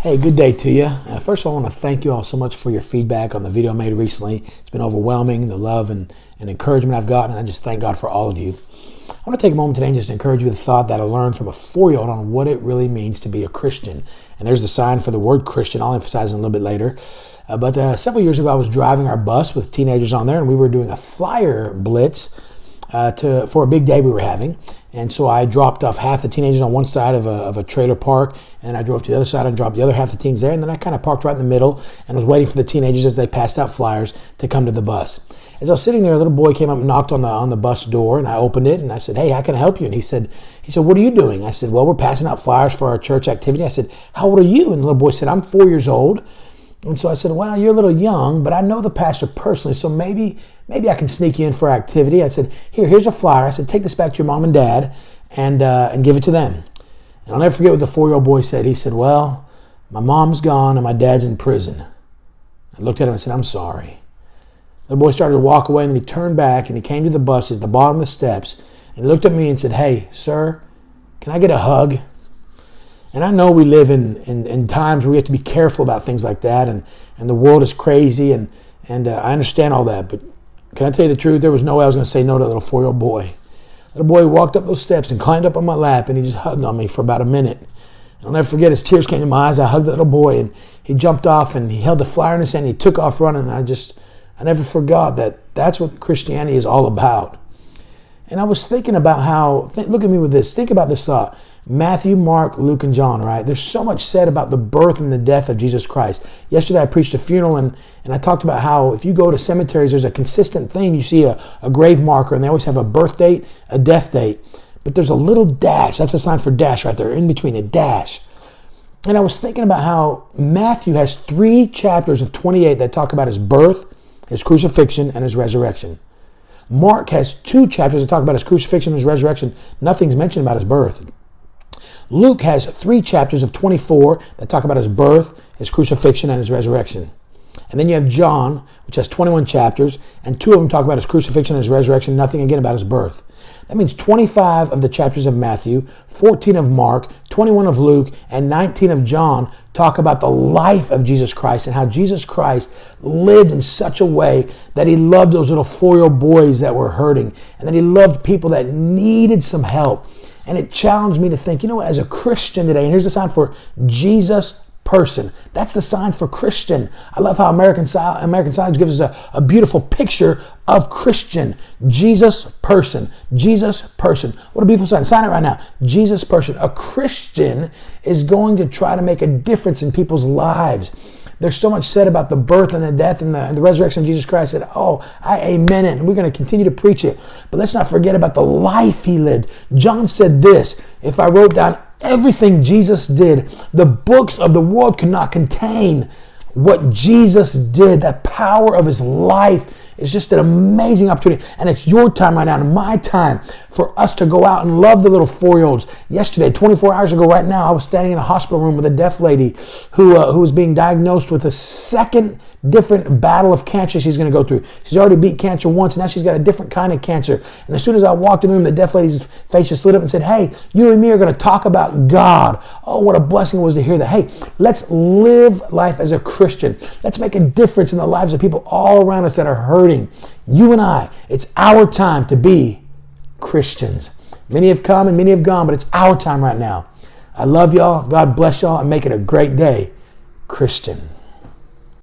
Hey, good day to you. First of all, I want to thank you all so much for your feedback on the video I made recently. It's been overwhelming, the love and encouragement I've gotten. I just thank God for all of you. I want to take a moment today and just encourage you with a thought that I learned from a 4-year-old on what it really means to be a Christian. And there's the sign for the word Christian. I'll emphasize it a little bit later. But several years ago, I was driving our bus with teenagers on there, and we were doing a flyer blitz for a big day we were having. And so I dropped off half the teenagers on one side of a trailer park, and I drove to the other side and dropped the other half of the teens there. And then I kind of parked right in the middle and was waiting for the teenagers as they passed out flyers to come to the bus. As I was sitting there, a little boy came up and knocked on the bus door, and I opened it and I said, "Hey, how can I help you?" And he said, "What are you doing?" I said, "Well, we're passing out flyers for our church activity." I said, "How old are you?" And the little boy said, "I'm 4 years old." And so I said, "Well, you're a little young, but I know the pastor personally, so maybe I can sneak you in for activity." I said, here's a flyer." I said, "Take this back to your mom and dad and give it to them." And I'll never forget what the 4-year-old boy said. He said, "Well, my mom's gone and my dad's in prison." I looked at him and said, "I'm sorry." The boy started to walk away, and then he turned back and he came to the buses, the bottom of the steps, and he looked at me and said, "Hey, sir, can I get a hug?" And I know we live in times where we have to be careful about things like that, and the world is crazy, and I understand all that. But can I tell you the truth? There was no way I was going to say no to that little 4-year-old boy. The little boy walked up those steps and climbed up on my lap, and he just hugged on me for about a minute. And I'll never forget, his tears came to my eyes. I hugged that little boy, and he jumped off, and he held the flyer in his hand, and he took off running. And I never forgot that's what Christianity is all about. And I was thinking about how, look at me with this, think about this thought. Matthew, Mark, Luke, and John, right? There's so much said about the birth and the death of Jesus Christ. Yesterday I preached a funeral, and I talked about how if you go to cemeteries, there's a consistent thing. You see a grave marker, and they always have a birth date, a death date. But there's a little dash. That's a sign for dash right there, in between, a dash. And I was thinking about how Matthew has 3 chapters of 28 that talk about his birth, his crucifixion, and his resurrection. Mark has 2 chapters that talk about his crucifixion and his resurrection. Nothing's mentioned about his birth. Luke has 3 chapters of 24 that talk about his birth, his crucifixion, and his resurrection. And then you have John, which has 21 chapters, and 2 of them talk about his crucifixion and his resurrection, nothing again about his birth. That means 25 of the chapters of Matthew, 14 of Mark, 21 of Luke, and 19 of John talk about the life of Jesus Christ and how Jesus Christ lived in such a way that he loved those little 4-year-old boys that were hurting, and that he loved people that needed some help. And it challenged me to think, as a Christian today, and here's the sign for Jesus person. That's the sign for Christian. I love how American Science gives us a beautiful picture of Christian. Jesus person. Jesus person. What a beautiful sign. Sign it right now. Jesus person. A Christian is going to try to make a difference in people's lives. There's so much said about the birth and the death and the resurrection of Jesus Christ that, I amen it. And we're going to continue to preach it. But let's not forget about the life he lived. John said this, if I wrote down everything Jesus did, the books of the world could not contain what Jesus did. The power of his life is just an amazing opportunity. And it's your time right now and my time for us to go out and love the little 4-year-olds. Yesterday, 24 hours ago right now, I was standing in a hospital room with a deaf lady who was being diagnosed with a second different battle of cancer she's going to go through. She's already beat cancer once, and now she's got a different kind of cancer. And as soon as I walked in the room, the deaf lady's face just lit up and said, "Hey, you and me are going to talk about God." Oh, what a blessing it was to hear that. Hey, let's live life as a Christian. Let's make a difference in the lives of people all around us that are hurting. You and I, it's our time to be Christians. Many have come and many have gone, but it's our time right now. I love y'all. God bless y'all, and make it a great day, Christian.